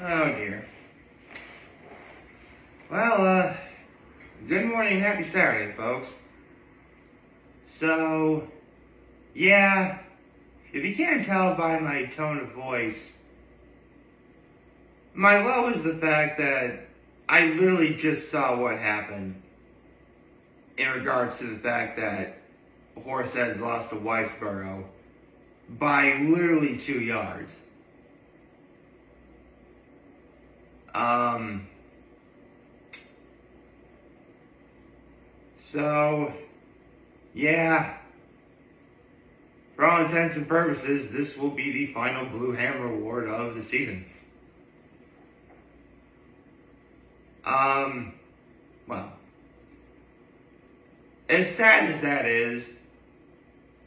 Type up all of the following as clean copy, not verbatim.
Oh dear. Well, good morning and happy Saturday, folks. So, yeah, if you can't tell by my tone of voice, my low is the fact that I literally just saw what happened in regards to the fact that Horseheads lost to Whitesboro by literally 2 yards. So, yeah, for all intents and purposes, this will be the final Blue Hammer Award of the season. Well, as sad as that is,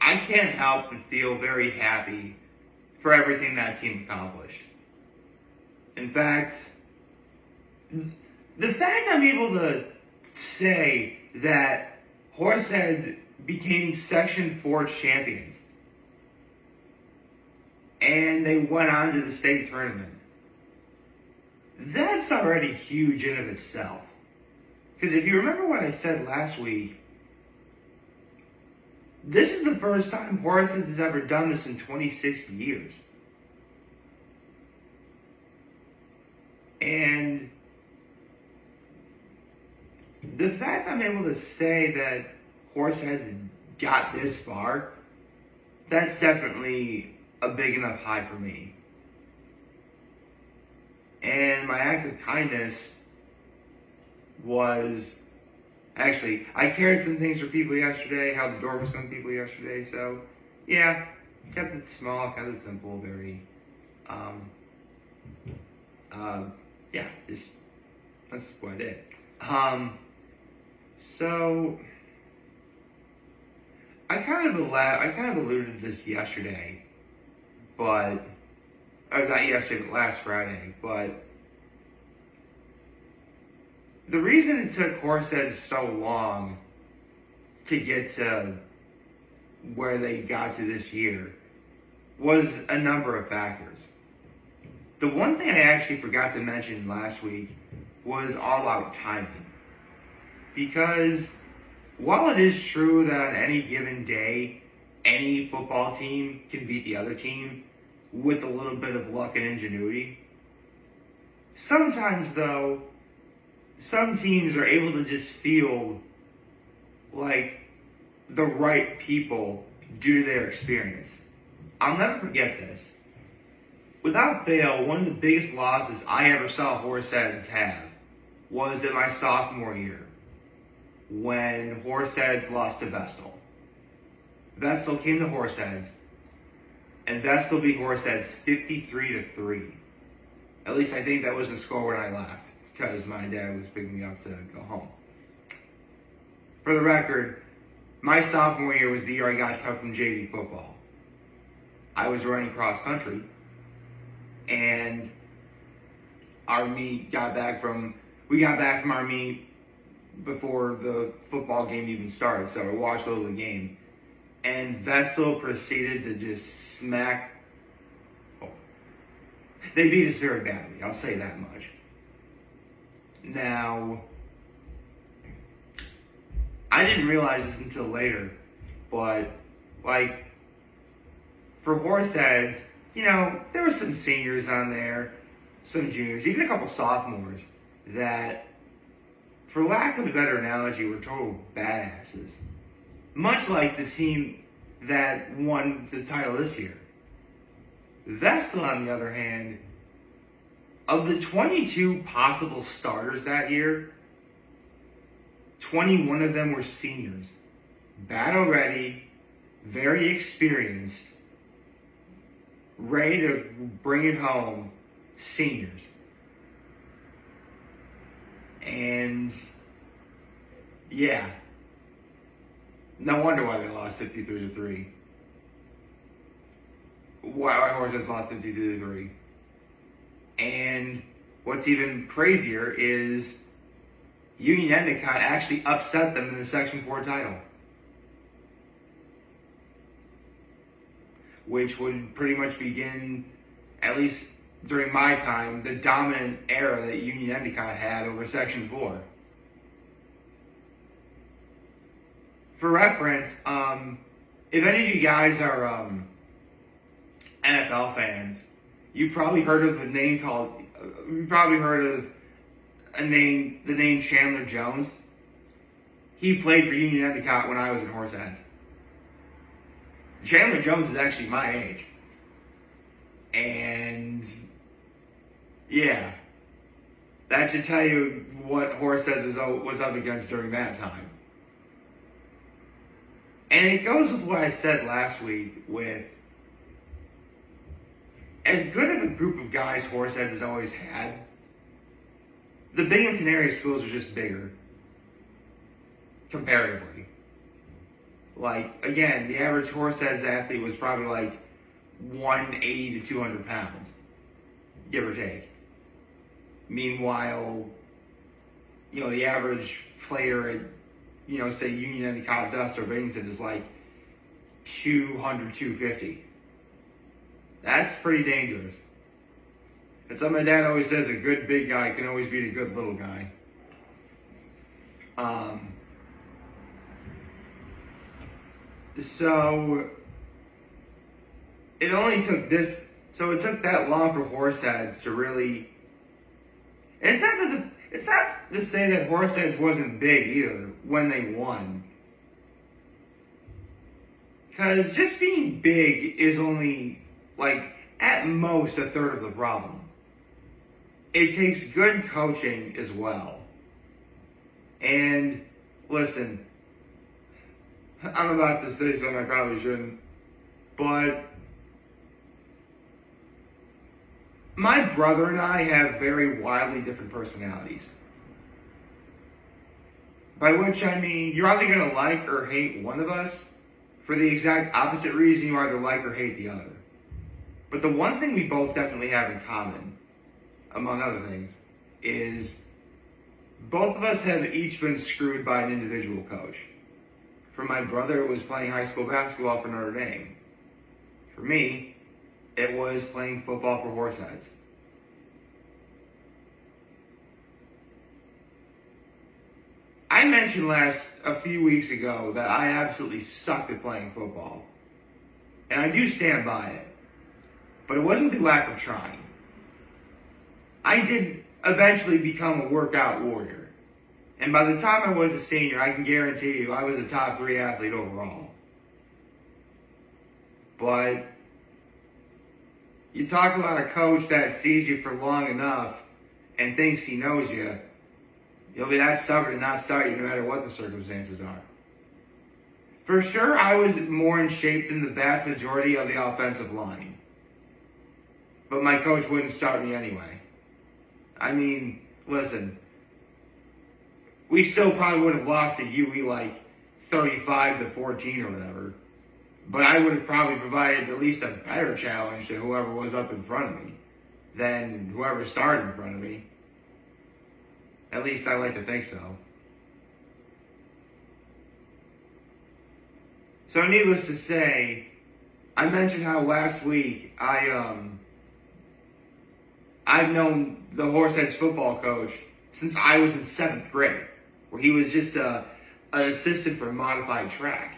I can't help but feel very happy for everything that team accomplished. In fact, the fact I'm able to say that Horseheads became Section 4 champions and they went on to the state tournament, that's already huge in of itself. Because if you remember what I said last week, this is the first time Horseheads has ever done this in 26 years. And the fact I'm able to say that Horseheads got this far, that's definitely a big enough high for me. And my act of kindness was, actually, I carried some things for people yesterday, held the door for some people yesterday, so yeah, kept it small, kept it simple, very, yeah, just, that's what I did. So, I kind of alluded to this yesterday, but, not yesterday, but last Friday, but the reason it took Horseheads so long to get to where they got to this year was a number of factors. The one thing I actually forgot to mention last week was all about timing. Because while it is true that on any given day, any football team can beat the other team with a little bit of luck and ingenuity, sometimes though, some teams are able to just feel like the right people due to their experience. I'll never forget this. Without fail, one of the biggest losses I ever saw Horseheads have was in my sophomore year when Horseheads lost to Vestal. Vestal came to Horseheads, and Vestal beat Horseheads 53-3. At least I think that was the score when I left, because my dad was picking me up to go home. For the record, my sophomore year was the year I got cut from JV football. I was running cross country, and we got back from our meet before the football game even started, so I watched a little of the game. And Vestal proceeded to just smack. Oh, they beat us very badly, I'll say that much. Now, I didn't realize this until later, but, for Horseheads, there were some seniors on there, some juniors, even a couple sophomores that, for lack of a better analogy, were total badasses. Much like the team that won the title this year. Vestal, on the other hand, of the 22 possible starters that year, 21 of them were seniors. Battle ready, very experienced, ready to bring it home, seniors. And, yeah. No wonder why they lost 53-3. Why Horseheads lost 53-3. And what's even crazier is Union Endicott actually upset them in the Section 4 title. Which would pretty much begin, at least during my time, the dominant era that Union Endicott had over Section 4. For reference, if any of you guys are NFL fans, you've probably heard of the name Chandler Jones. He played for Union Endicott when I was in Horseheads. Chandler Jones is actually my age. And yeah, that should tell you what Horseheads was up against during that time. And it goes with what I said last week with as good of a group of guys Horseheads has always had, the Binghamton area schools are just bigger, comparatively. Like, again, the average Horseheads athlete was probably like 180 to 200 pounds, give or take. Meanwhile, the average player at, say Union Endicott, Dust, or Binghamton is like 200, 250. That's pretty dangerous. It's something my dad always says, a good big guy can always beat a good little guy. So it took that long for Horseheads to really. And it's not to say that Horseheads wasn't big either when they won. Because just being big is only, at most a third of the problem. It takes good coaching as well. And listen, I'm about to say something I probably shouldn't, but my brother and I have very wildly different personalities. By which I mean, you're either going to like or hate one of us for the exact opposite reason you either like or hate the other. But the one thing we both definitely have in common, among other things, is both of us have each been screwed by an individual coach. For my brother, it was playing high school basketball for Notre Dame. For me, it was playing football for Horseheads. I mentioned a few weeks ago that I absolutely sucked at playing football. And I do stand by it. But it wasn't through lack of trying. I did eventually become a workout warrior. And by the time I was a senior, I can guarantee you I was a top 3 athlete overall. But you talk about a coach that sees you for long enough and thinks he knows you, you'll be that stubborn and not start you no matter what the circumstances are. For sure, I was more in shape than the vast majority of the offensive line. But my coach wouldn't start me anyway. I mean, listen, we still probably would have lost to UE 35-14 or whatever. But I would have probably provided at least a better challenge to whoever was up in front of me than whoever started in front of me. At least I like to think so. So needless to say, I mentioned how last week I've known the Horseheads football coach since I was in 7th grade, where he was just an assistant for modified track.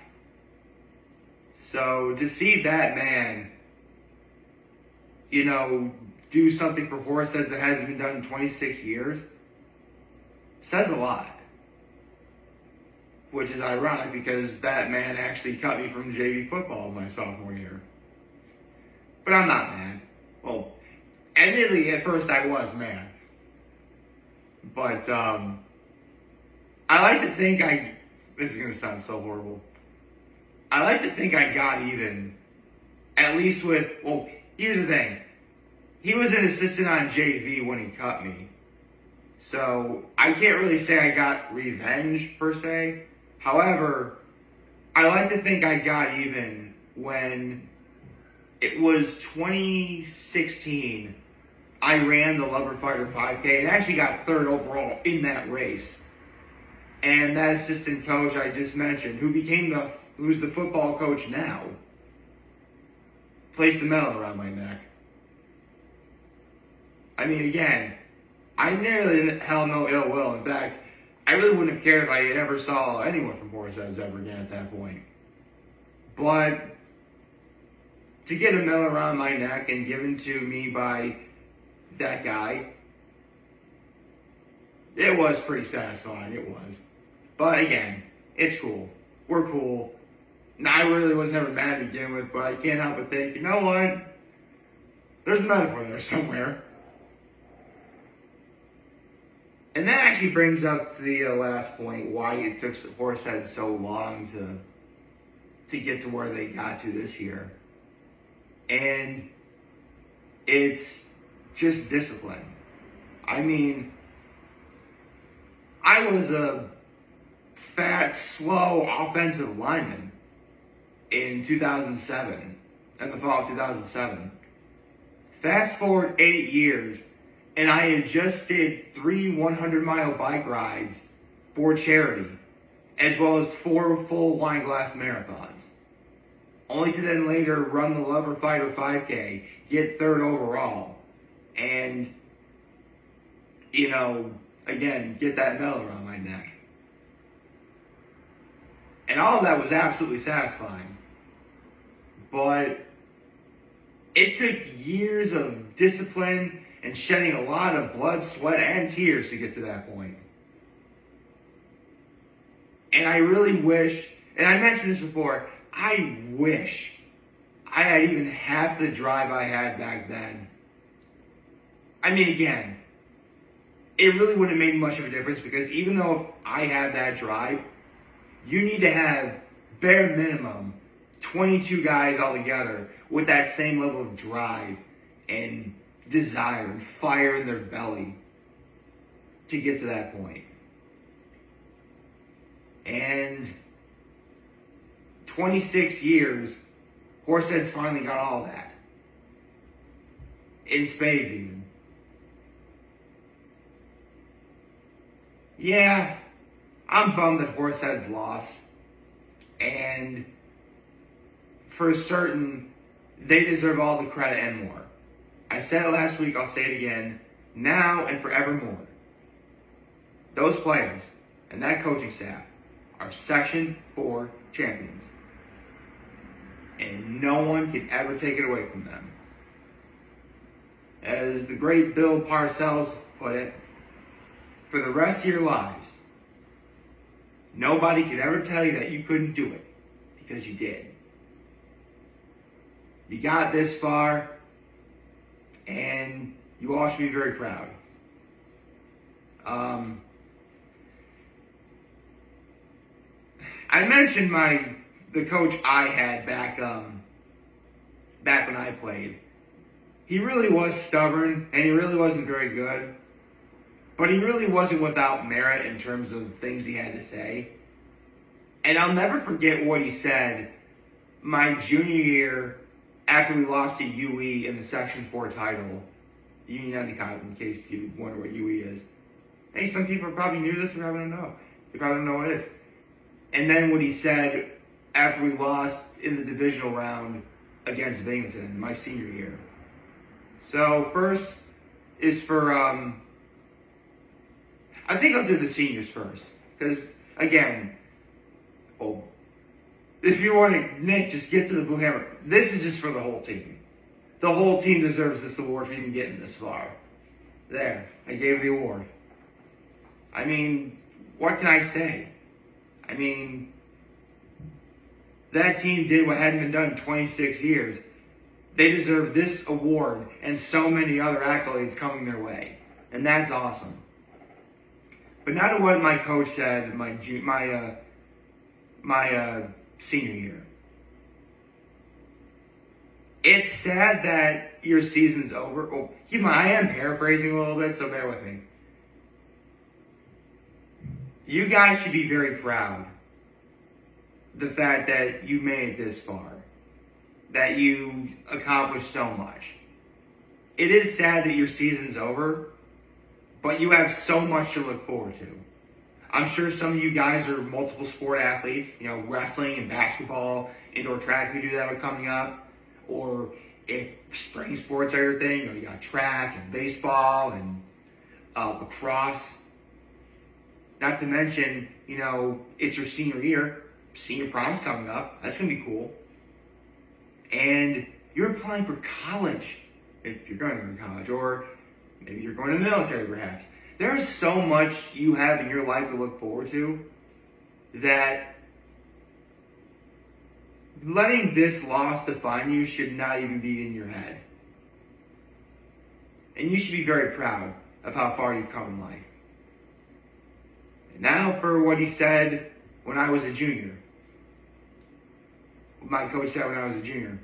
So to see that man, do something for Horseheads that hasn't been done in 26 years, says a lot. Which is ironic because that man actually cut me from JV football my sophomore year. But I'm not mad. Well, admittedly, at first I was mad. But I like to think this is going to sound so horrible. I like to think I got even, at least with, here's the thing. He was an assistant on JV when he cut me. So I can't really say I got revenge per se. However, I like to think I got even when it was 2016. I ran the Lover Fighter 5K and actually got 3rd overall in that race. And that assistant coach I just mentioned, who's the football coach now, placed a medal around my neck. I mean, again, I nearly held no ill will. In fact, I really wouldn't have cared if I ever saw anyone from Horseheads ever again at that point. But to get a medal around my neck and given to me by that guy, it was pretty satisfying. It was. But again, it's cool. We're cool. I really was never mad to begin with, but I can't help but think, you know what? There's a metaphor there somewhere. And that actually brings up to the last point, why it took Horseheads so long to get to where they got to this year. And it's just discipline. I mean, I was a fat, slow offensive lineman in 2007, in the fall of 2007. Fast forward 8 years, and I had just did 3 100-mile bike rides for charity, as well as 4 full wine glass marathons. Only to then later run the Lover Fighter 5K, get 3rd overall, and, you know, again, get that medal around my neck. And all of that was absolutely satisfying. But it took years of discipline and shedding a lot of blood, sweat, and tears to get to that point. And I really wish, and I mentioned this before, I wish I had even half the drive I had back then. I mean, again, it really wouldn't have made much of a difference, because even though I had that drive, you need to have bare minimum 22 guys all together with that same level of drive and desire and fire in their belly to get to that point. And 26 years, Horseheads finally got all that. In spades even. Yeah, I'm bummed that Horseheads lost. And for certain, they deserve all the credit and more. I said it last week, I'll say it again, now and forevermore. Those players and that coaching staff are Section 4 champions. And no one can ever take it away from them. As the great Bill Parcells put it, for the rest of your lives, nobody could ever tell you that you couldn't do it, because you did. You got this far, and you all should be very proud. I mentioned the coach I had back when I played. He really was stubborn, and he really wasn't very good. But he really wasn't without merit in terms of things he had to say. And I'll never forget what he said my junior year after we lost to UE in the Section 4 title. Union Endicott, in case you wonder what UE is. Hey, some people are probably new to this and probably don't know. They probably don't know what it is. And then what he said after we lost in the divisional round against Binghamton my senior year. So first is for, I think I'll do the seniors first. Because, again, if you want to, Nick, just get to the Blue Hammer. This is just for the whole team. The whole team deserves this award for even getting this far. There, I gave the award. I mean, what can I say? I mean, that team did what hadn't been done in 26 years. They deserve this award and so many other accolades coming their way. And that's awesome. But now to what my coach said my senior year. It's sad that your season's over. Oh, keep in mind, I am paraphrasing a little bit, so bear with me. You guys should be very proud. The fact that you made it this far. That you accomplished so much. It is sad that your season's over, but you have so much to look forward to. I'm sure some of you guys are multiple sport athletes, wrestling and basketball, indoor track, who do that are coming up. Or if spring sports are your thing, you got track and baseball and lacrosse. Not to mention, it's your senior year. Senior prom's coming up. That's going to be cool. And you're applying for college, if you're going to go to college, or maybe you're going to the military, perhaps. There is so much you have in your life to look forward to that letting this loss define you should not even be in your head. And you should be very proud of how far you've come in life. And now for what he said when I was a junior. What my coach said when I was a junior.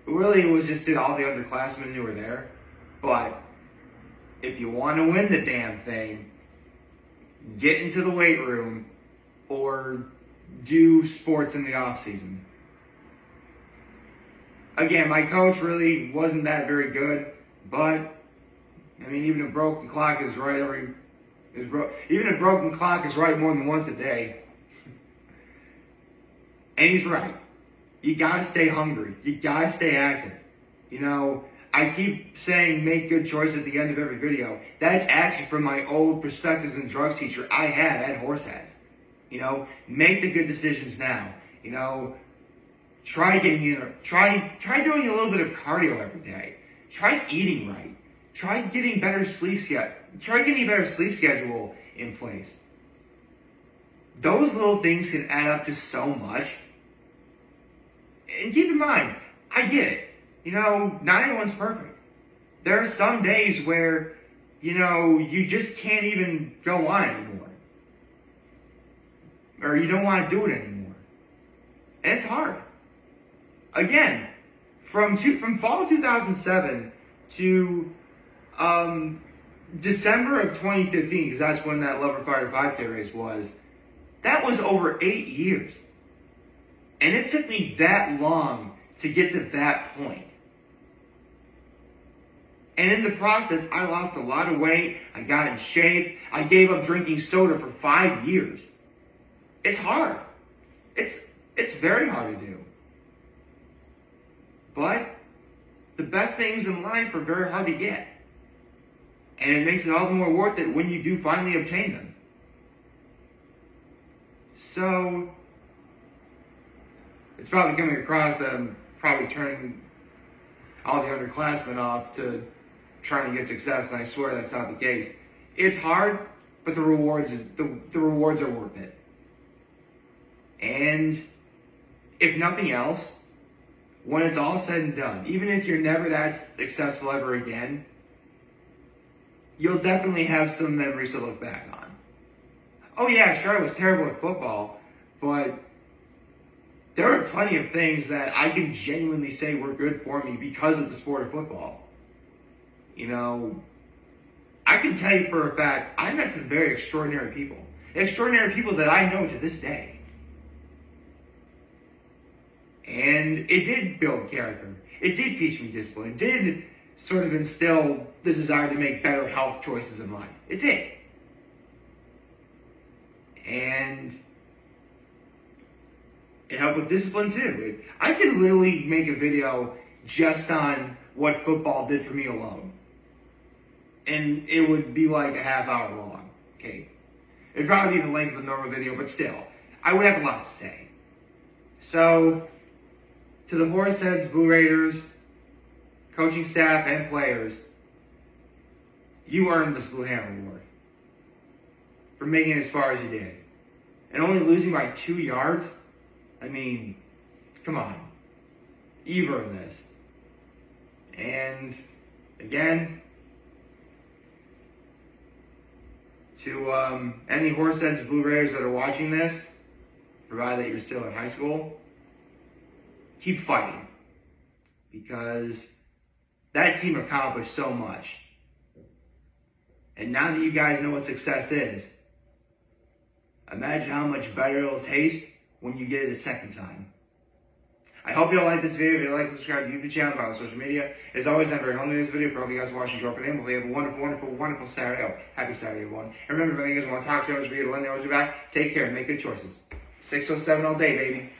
Really, it was just to all the underclassmen who were there. But if you want to win the damn thing, get into the weight room or do sports in the off season. Again, my coach really wasn't that very good, but even a broken clock is right even a broken clock is right more than once a day. And he's right. You gotta stay hungry. You gotta stay active. I keep saying make good choices at the end of every video. That's actually from my old perspectives and drugs teacher I had at Horseheads. Make the good decisions now. Try doing a little bit of cardio every day. Try eating right. Try getting better sleep schedule in place. Those little things can add up to so much. And keep in mind, I get it. Not everyone's perfect. There are some days where, you just can't even go on anymore. Or you don't want to do it anymore. And it's hard. Again, from fall 2007 to December of 2015, because that's when that Lover Fighter 5K race was, that was over 8 years. And it took me that long to get to that point. And in the process, I lost a lot of weight. I got in shape. I gave up drinking soda for 5 years. It's hard. It's very hard to do. But the best things in life are very hard to get. And it makes it all the more worth it when you do finally obtain them. So, it's probably coming across that I'm probably turning all the underclassmen off to trying to get success, and I swear that's not the case. It's hard, but the rewards are worth it. And if nothing else, when it's all said and done, even if you're never that successful ever again, you'll definitely have some memories to look back on. Oh yeah, sure, I was terrible at football, but there are plenty of things that I can genuinely say were good for me because of the sport of football. I can tell you for a fact, I met some very extraordinary people that I know to this day. And it did build character. It did teach me discipline. It did sort of instill the desire to make better health choices in life. It did. And it helped with discipline too. I could literally make a video just on what football did for me alone. And it would be like a half hour long. Okay. It'd probably be the length of a normal video, but still, I would have a lot to say. So, to the Horseheads, Blue Raiders, coaching staff, and players, you earned this Blue Hammer Award for making it as far as you did. And only losing by 2 yards? Come on. You've earned this. And, again, to any Horseheads, Blue Raiders that are watching this, provided that you're still in high school, keep fighting. Because that team accomplished so much. And now that you guys know what success is, imagine how much better it'll taste when you get it a second time. I hope you all like this video. If you like, subscribe to the YouTube channel, follow social media. As always, I'm very humble in this video for all you guys watching. Enjoy for them. Hopefully you have a wonderful, wonderful, wonderful Saturday. Oh, happy Saturday, everyone. And remember, if you guys want to talk to me, this video, let me know what you're back. Take care and make good choices. 607 all day, baby.